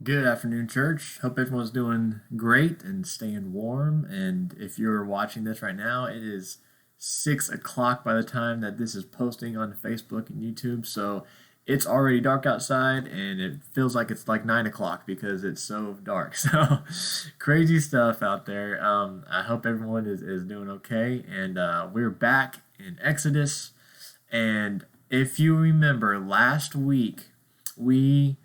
Good afternoon, church. Hope everyone's doing great and staying warm. And if you're watching this right now, it is 6 o'clock by the time that this is posting on Facebook and YouTube. So it's already dark outside, and it feels like it's like 9 o'clock because it's so dark. So crazy stuff out there. I hope everyone is doing okay. And we're back in Exodus. And if you remember, last week we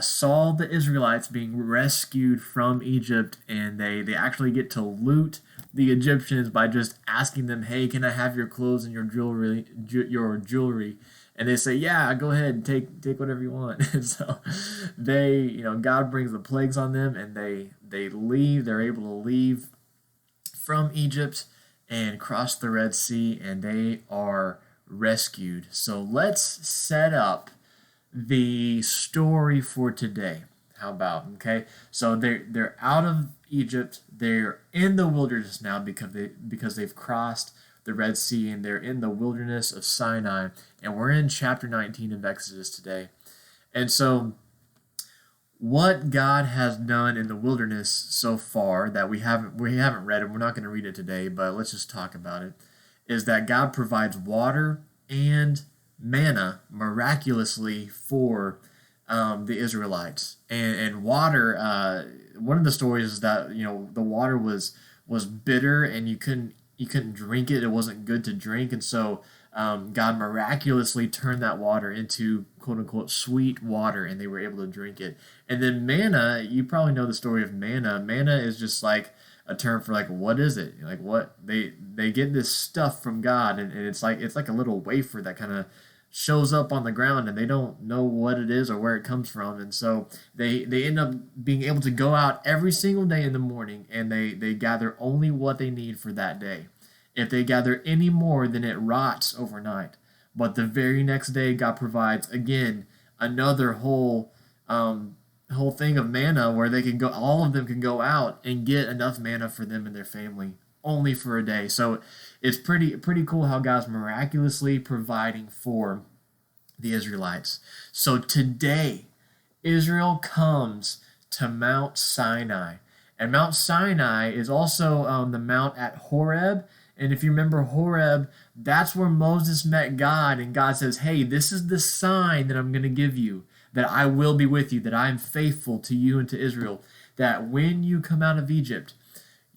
saw the Israelites being rescued from Egypt, and they actually get to loot the Egyptians by just asking them, "Hey, can I have your clothes and your jewelry?" And they say, "Yeah, go ahead and take whatever you want." And so God brings the plagues on them, and they leave. They're able to leave from Egypt and cross the Red Sea, and they are rescued. So let's set up the story for today. How about, okay? So they're out of Egypt. They're in the wilderness now because they've crossed the Red Sea, and they're in the wilderness of Sinai. And we're in chapter 19 of Exodus today. And so what God has done in the wilderness so far that we haven't read, and we're not going to read it today, but let's just talk about it, is that God provides water and manna miraculously for the Israelites. And water, one of the stories is that the water was bitter, and you couldn't drink it. It wasn't good to drink, and so God miraculously turned that water into quote unquote sweet water, and they were able to drink it. And then manna, you probably know the story of manna. Manna is just like a term for like, what is it? Like, what they get this stuff from God, and it's like a little wafer that kind of shows up on the ground, and they don't know what it is or where it comes from. And so they end up being able to go out every single day in the morning, and they gather only what they need for that day. If they gather any more, then it rots overnight. But the very next day, God provides again another whole thing of manna where they can go. All of them can go out and get enough manna for them and their family, only for a day. So it's pretty cool how God's miraculously providing for the Israelites. So today, Israel comes to Mount Sinai. And Mount Sinai is also the mount at Horeb. And if you remember Horeb, that's where Moses met God. And God says, "Hey, this is the sign that I'm going to give you, that I will be with you, that I am faithful to you and to Israel, that when you come out of Egypt,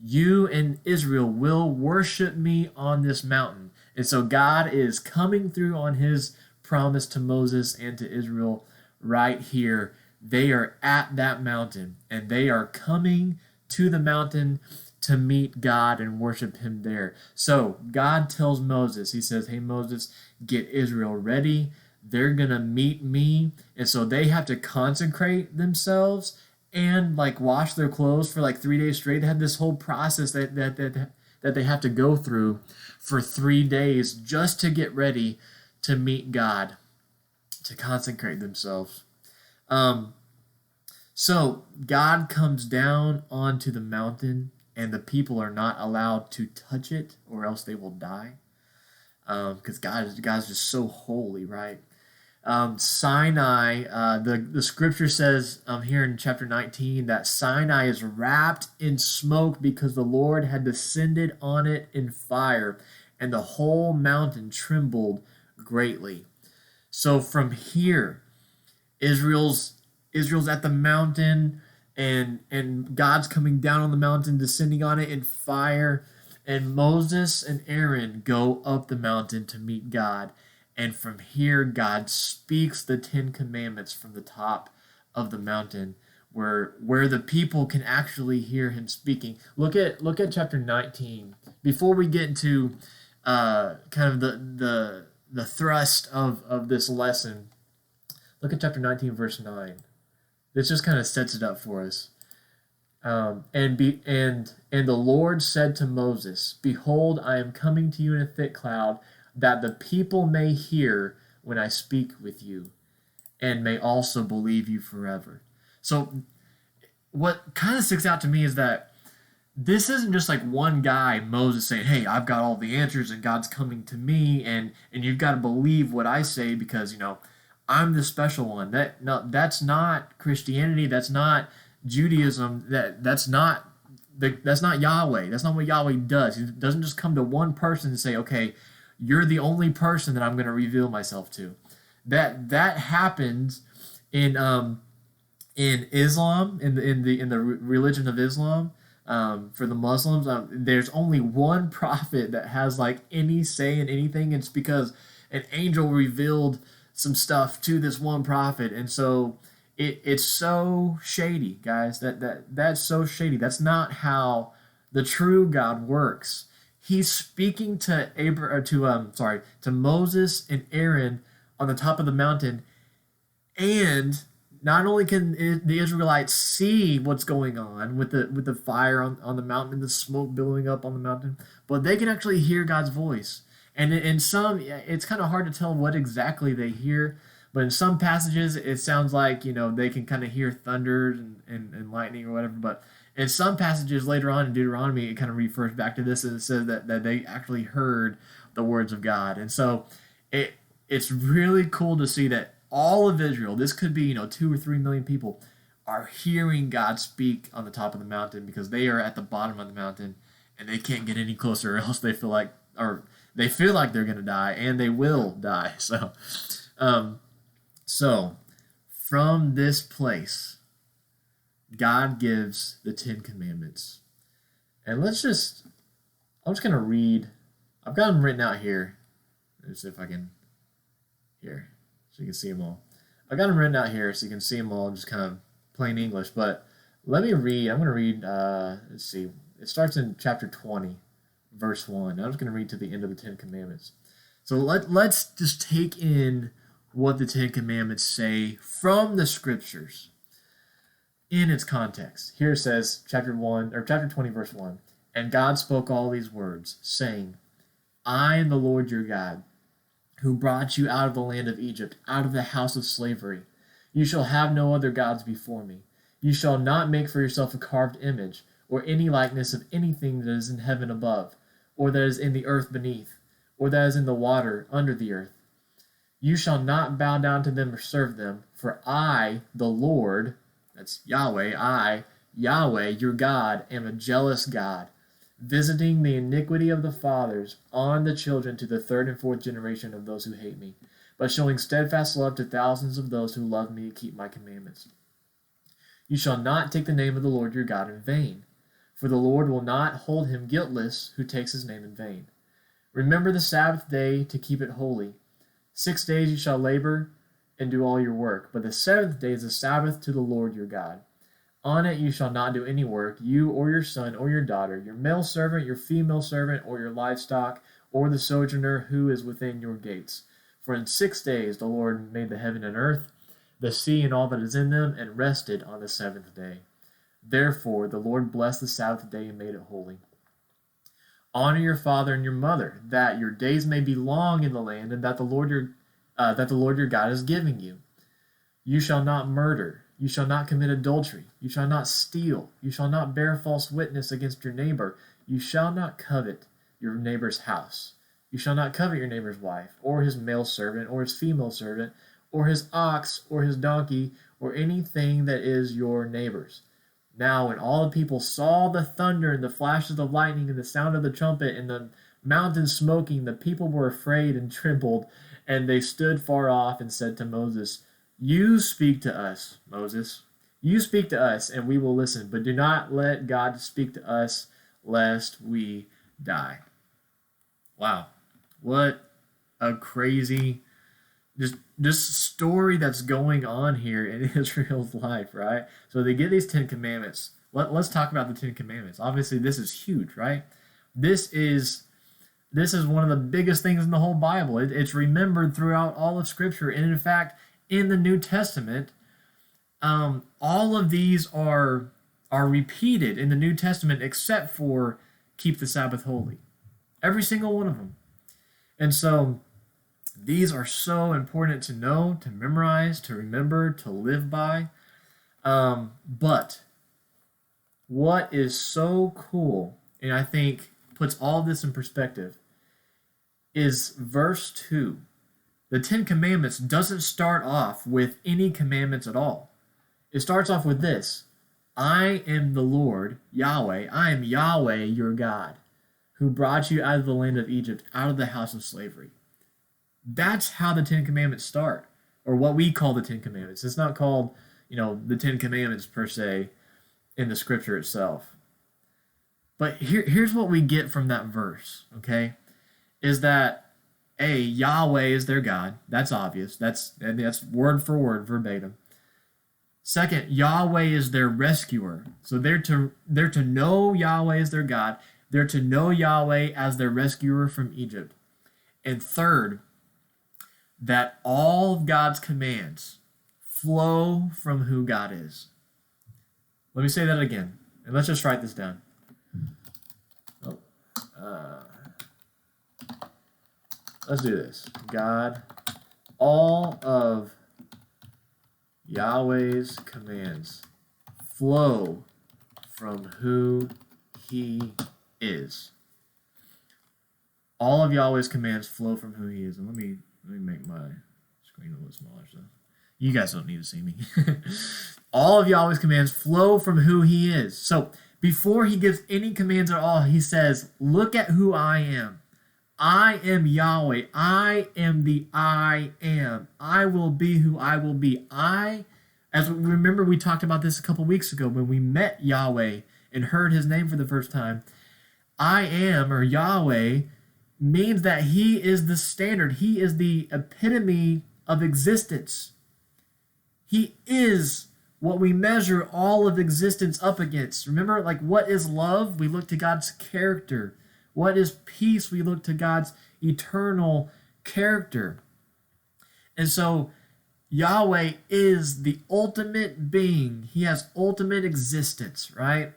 you and Israel will worship me on this mountain." And so God is coming through on his promise to Moses and to Israel right here. They are at that mountain, and they are coming to the mountain to meet God and worship him there. So God tells Moses, he says, "Hey, Moses, get Israel ready. They're going to meet me." And so they have to consecrate themselves and like wash their clothes for like 3 days straight. They had this whole process that they have to go through for 3 days just to get ready to meet God, to consecrate themselves. So God comes down onto the mountain, and the people are not allowed to touch it, or else they will die. Because God's just so holy, right? Sinai, the scripture says here in chapter 19 that Sinai is wrapped in smoke because the Lord had descended on it in fire, and the whole mountain trembled greatly. So from here, Israel's at the mountain, and God's coming down on the mountain, descending on it in fire, and Moses and Aaron go up the mountain to meet God. And from here, God speaks the 10 Commandments from the top of the mountain, where the people can actually hear him speaking. Look at chapter 19. Before we get into kind of the thrust of this lesson, look at chapter 19, verse 9. This just kind of sets it up for us. And the Lord said to Moses, "Behold, I am coming to you in a thick cloud, that the people may hear when I speak with you, and may also believe you forever." So what kind of sticks out to me is that this isn't just like one guy, Moses, saying, "Hey, I've got all the answers and God's coming to me, and you've got to believe what I say because, I'm the special one. That's not Christianity. That's not Judaism. That's not Yahweh. That's not what Yahweh does. He doesn't just come to one person and say, "Okay, you're the only person that I'm going to reveal myself to." That happens in Islam, in the religion of Islam. For the Muslims, there's only one prophet that has like any say in anything. It's because an angel revealed some stuff to this one prophet, and so it's so shady, guys. That's so shady. That's not how the true God works. He's speaking to to Moses and Aaron on the top of the mountain, and not only can the Israelites see what's going on with the fire on the mountain and the smoke billowing up on the mountain, but they can actually hear God's voice. And in some, it's kind of hard to tell what exactly they hear, but in some passages, it sounds like, they can kind of hear thunder and lightning or whatever. But in some passages later on in Deuteronomy, it kind of refers back to this, and it says that they actually heard the words of God. And so it's really cool to see that all of Israel, this could be 2 or 3 million people, are hearing God speak on the top of the mountain because they are at the bottom of the mountain and they can't get any closer, or else they feel like they're gonna die, and they will die. So from this place, God gives the 10 Commandments, and I'm just gonna read. I've got them written out here. Let's see if I can here. So you can see them all. I got them written out here so you can see them all, just kind of plain English. But let me read. I'm going to read, let's see. It starts in chapter 20, verse 1. I'm just going to read to the end of the 10 Commandments. So let's just take in what the 10 Commandments say from the Scriptures in its context. Here it says, chapter 20, verse 1. And God spoke all these words, saying, I am the Lord your God, who brought you out of the land of Egypt, out of the house of slavery. You shall have no other gods before me. You shall not make for yourself a carved image, or any likeness of anything that is in heaven above, or that is in the earth beneath, or that is in the water under the earth. You shall not bow down to them or serve them, for I, the Lord, that's Yahweh, I, Yahweh, your God, am a jealous God, visiting the iniquity of the fathers on the children to the 3rd and 4th generation of those who hate me, but showing steadfast love to thousands of those who love me and keep my commandments. You shall not take the name of the Lord your God in vain, for the Lord will not hold him guiltless who takes his name in vain. Remember the Sabbath day to keep it holy. 6 days you shall labor and do all your work, but the 7th day is a Sabbath to the Lord your God. On it you shall not do any work, you or your son or your daughter, your male servant, your female servant, or your livestock, or the sojourner who is within your gates. For in 6 days the Lord made the heaven and earth, the sea and all that is in them, and rested on the 7th day. Therefore the Lord blessed the Sabbath day and made it holy. Honor your father and your mother, that your days may be long in the land, and that the Lord your God is giving you. You shall not murder. You shall not commit adultery. You shall not steal. You shall not bear false witness against your neighbor. You shall not covet your neighbor's house. You shall not covet your neighbor's wife, or his male servant, or his female servant, or his ox, or his donkey, or anything that is your neighbor's. Now when all the people saw the thunder and the flashes of lightning and the sound of the trumpet and the mountain smoking, the people were afraid and trembled, and they stood far off and said to Moses, You speak to us, Moses. You speak to us, and we will listen, but do not let God speak to us, lest we die. Wow. What a crazy just story that's going on here in Israel's life, right? So they get these 10 commandments. Let's talk about the 10 commandments. Obviously, this is huge, right? This is one of the biggest things in the whole Bible. It's remembered throughout all of Scripture, and in fact, in the New Testament, all of these are repeated in the New Testament except for keep the Sabbath holy. Every single one of them. And so these are so important to know, to memorize, to remember, to live by. But what is so cool, and I think puts all this in perspective, is verse 2. The Ten Commandments doesn't start off with any commandments at all. It starts off with this: I am the Lord, Yahweh. I am Yahweh, your God, who brought you out of the land of Egypt, out of the house of slavery. That's how the Ten Commandments start, or what we call the Ten Commandments. It's not called, the Ten Commandments per se in the scripture itself. But here's what we get from that verse, okay? Is that, Yahweh is their God. That's obvious. That's word for word, verbatim. Second, Yahweh is their rescuer. So they're to know Yahweh as their God. They're to know Yahweh as their rescuer from Egypt. And third, that all of God's commands flow from who God is. Let me say that again, and let's just write this down. Let's do this. God, all of Yahweh's commands flow from who he is. All of Yahweh's commands flow from who he is. And let me make my screen a little smaller so you guys don't need to see me. All of Yahweh's commands flow from who he is. So before he gives any commands at all, he says, look at who I am. I am Yahweh. I am the I am. I will be who I will be. As we remember, we talked about this a couple weeks ago when we met Yahweh and heard his name for the first time. I am, or Yahweh, means that he is the standard. He is the epitome of existence. He is what we measure all of existence up against. Remember, what is love? We look to God's character. What is peace? We look to God's eternal character. And so Yahweh is the ultimate being. He has ultimate existence, right?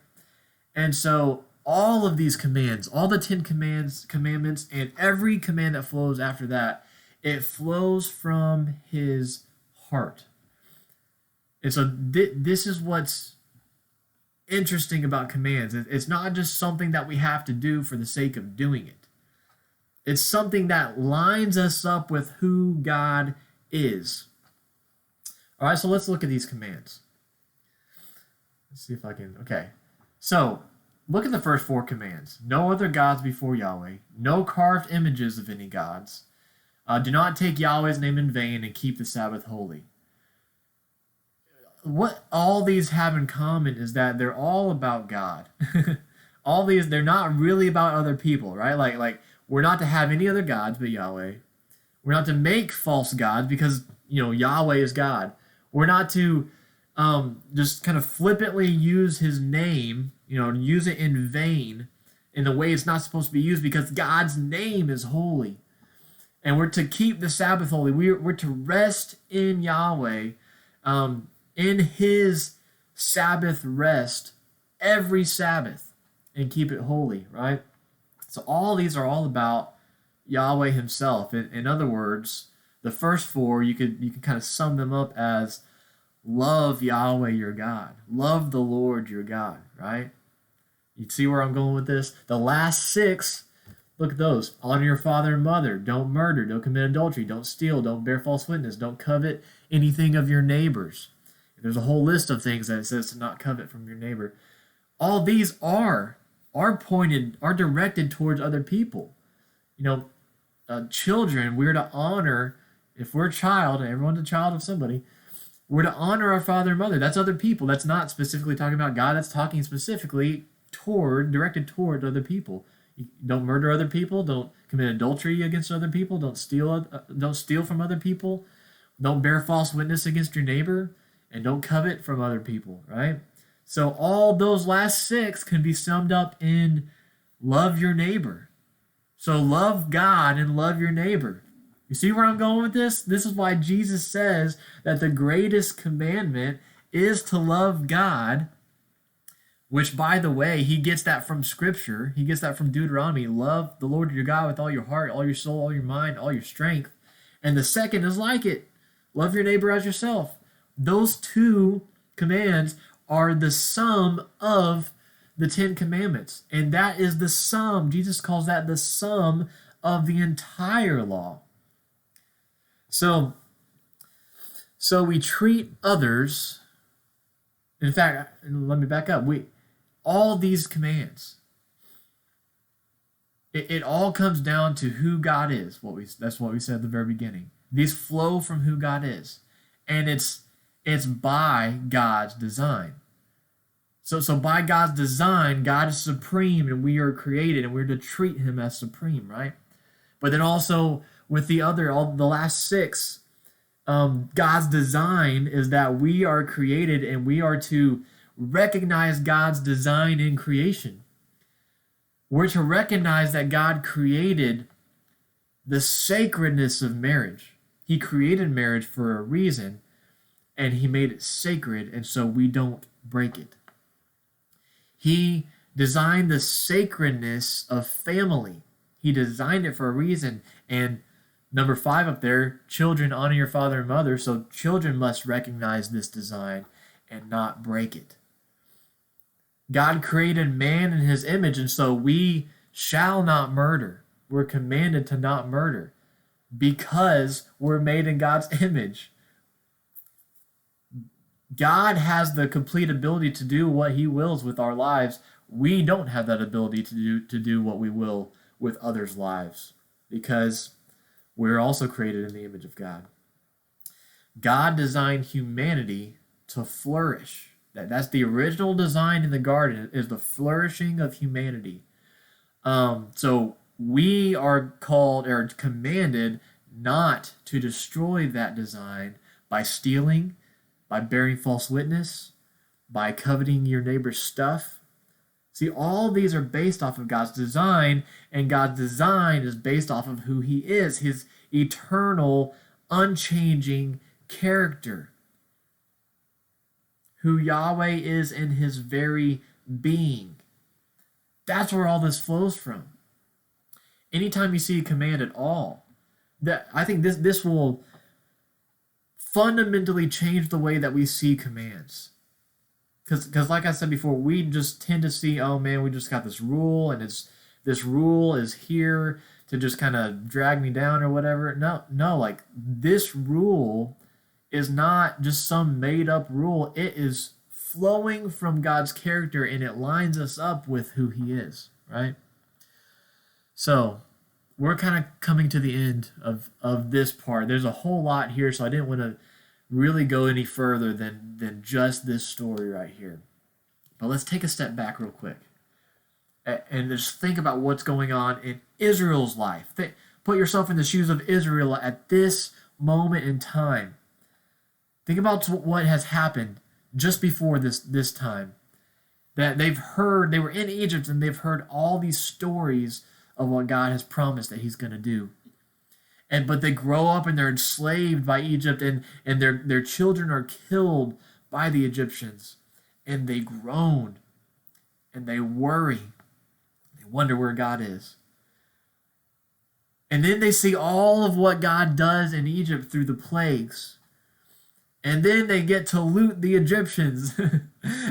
And so all of these commands, all the 10 commandments, and every command that flows after that, it flows from his heart. And so this is what's interesting about commands. It's not just something that we have to do for the sake of doing it. It's something that lines us up with who God is. All right, so let's look at these commands. Let's see if I can. Okay, so look at the first 4 commands. No other gods before Yahweh. No carved images of any gods. Do not take Yahweh's name in vain and keep the Sabbath holy. What all these have in common is that they're all about God. All these, they're not really about other people, right? Like we're not to have any other gods but Yahweh. We're not to make false gods because, Yahweh is God. We're not to just kind of flippantly use his name, use it in vain in the way it's not supposed to be used because God's name is holy. And we're to keep the Sabbath holy. We're to rest in Yahweh, in his Sabbath rest every Sabbath and keep it holy, right? So all these are all about Yahweh himself. In other words, the first 4, you could kind of sum them up as love Yahweh your God. Love the Lord your God, right? You see where I'm going with this? The last 6, look at those. Honor your father and mother. Don't murder. Don't commit adultery. Don't steal. Don't bear false witness. Don't covet anything of your neighbors. There's a whole list of things that it says to not covet from your neighbor. All these are directed towards other people. Children, we're to honor, if we're a child, and everyone's a child of somebody, we're to honor our father and mother. That's other people. That's not specifically talking about God. That's talking specifically directed toward other people. You don't murder other people. Don't commit adultery against other people. Don't steal from other people. Don't bear false witness against your neighbor. And don't covet from other people, right? So all those last 6 can be summed up in love your neighbor. So love God and love your neighbor. You see where I'm going with this? This is why Jesus says that the greatest commandment is to love God, which, by the way, he gets that from Scripture. He gets that from Deuteronomy. Love the Lord your God with all your heart, all your soul, all your mind, all your strength. And the second is like it. Love your neighbor as yourself. Those 2 commands are the sum of the 10 commandments. And that is the sum. Jesus calls that the sum of the entire law. So, so we treat others. In fact, let me back up. All these commands, it all comes down to who God is. That's what we said at the very beginning. These flow from who God is, and it's by God's design. So by God's design, God is supreme, and we are created, and we're to treat Him as supreme, right? But then also with the last six, God's design is that we are created, and we are to recognize God's design in creation. We're to recognize that God created the sacredness of marriage. He created marriage for a reason, and He made it sacred, and so we don't break it. He designed the sacredness of family. He designed it for a reason. And number 5 up there, children, honor your father and mother. So children must recognize this design and not break it. God created man in His image, and so we shall not murder. We're commanded to not murder because we're made in God's image. God has the complete ability to do what He wills with our lives. We don't have that ability to do what we will with others' lives because we're also created in the image of God. God designed humanity to flourish. That's the original design in the garden, is the flourishing of humanity. So we are called or commanded not to destroy that design by stealing, by bearing false witness, by coveting your neighbor's stuff. See, all these are based off of God's design, and God's design is based off of who He is, His eternal, unchanging character, who Yahweh is in His very being. That's where all this flows from. Anytime you see a command at all, I think this will fundamentally change the way that we see commands. Because like I said before, we just tend to see, oh man, we just got this rule, and this rule is here to just kind of drag me down or whatever. No, like this rule is not just some made up rule. It is flowing from God's character, and it lines us up with who He is, right? So we're kind of coming to the end of this part. There's a whole lot here, so I didn't want to really go any further than just this story right here. But let's take a step back real quick and just think about what's going on in Israel's life. Put yourself in the shoes of Israel at this moment in time. Think about what has happened just before this time. That they were in Egypt, and they've heard all these stories of what God has promised that He's going to do. But they grow up and they're enslaved by Egypt, and their children are killed by the Egyptians. And they groan and they worry. They wonder where God is. And then they see all of what God does in Egypt through the plagues. And then they get to loot the Egyptians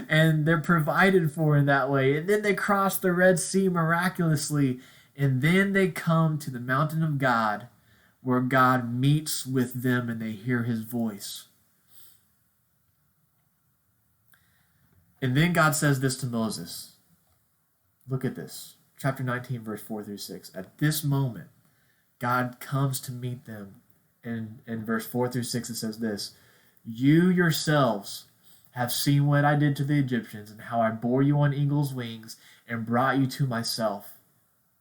and they're provided for in that way. And then they cross the Red Sea miraculously. And then they come to the mountain of God, where God meets with them and they hear His voice. And then God says this to Moses. Look at this. Chapter 19, verse 4 through 6. At this moment, God comes to meet them. And in verse 4 through 6, it says this: You yourselves have seen what I did to the Egyptians, and how I bore you on eagle's wings and brought you to myself.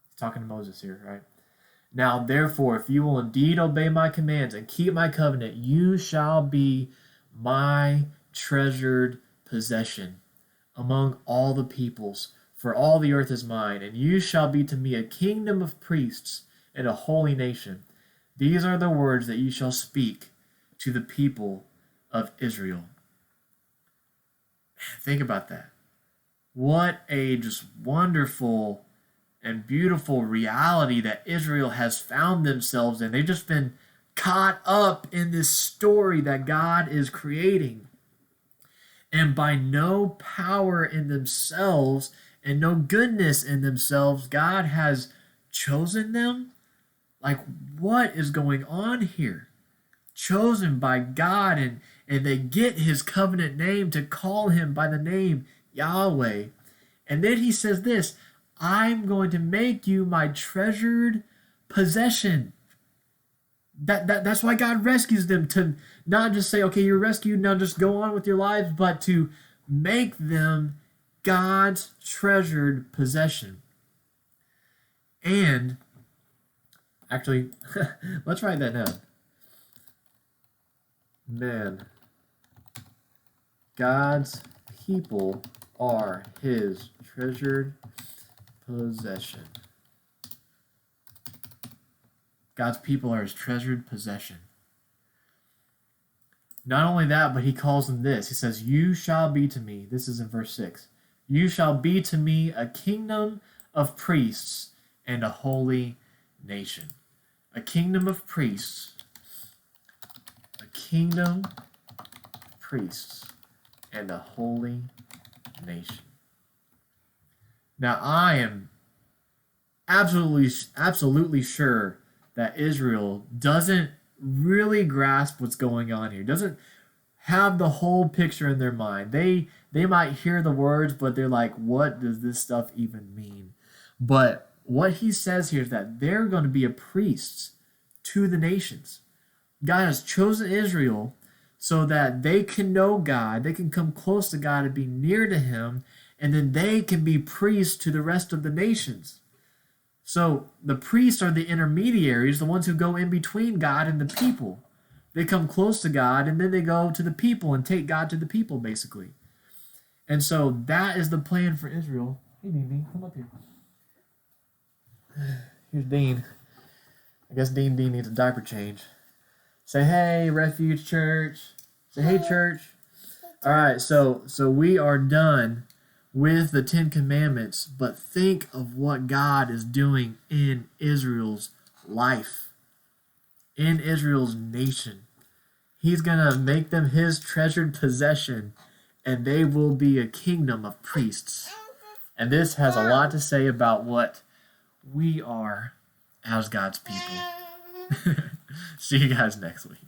He's talking to Moses here, right? Now, therefore, if you will indeed obey my commands and keep my covenant, you shall be my treasured possession among all the peoples, for all the earth is mine, and you shall be to me a kingdom of priests and a holy nation. These are the words that you shall speak to the people of Israel. Think about that. What a just wonderful and beautiful reality that Israel has found themselves in. They've just been caught up in this story that God is creating. And by no power in themselves and no goodness in themselves, God has chosen them. Like, what is going on here? chosen by God, and they get his covenant name to call him by the name Yahweh. And then he says this, I'm going to make you my treasured possession. That's why God rescues them, to not just say, okay, you're rescued, now just go on with your lives, but to make them God's treasured possession. And actually, let's write that down. Man, God's people are his treasured possession. God's people are his treasured possession. Not only that, but he calls them this. He says, you shall be to me, this is in verse 6, you shall be to me a kingdom of priests and a holy nation. A kingdom of priests. A kingdom of priests and a holy nation. Now I am absolutely sure that Israel doesn't really grasp what's going on here, doesn't have the whole picture in their mind. They might hear the words, but they're like, what does this stuff even mean? But what he says here is that they're going to be a priests to the nations. God has chosen Israel so that they can know God, they can come close to God and be near to him, and then they can be priests to the rest of the nations. So the priests are the intermediaries, the ones who go in between God and the people. They come close to God, and then they go to the people and take God to the people, basically. And so that is the plan for Israel. Hey, Dean, come up here. Here's Dean. I guess Dean needs a diaper change. Say, hey, Refuge Church. Say, hey, church. All right, so we are done with the Ten Commandments, but think of what God is doing in Israel's life, in Israel's nation. He's going to make them his treasured possession, and they will be a kingdom of priests. And this has a lot to say about what we are as God's people. See you guys next week.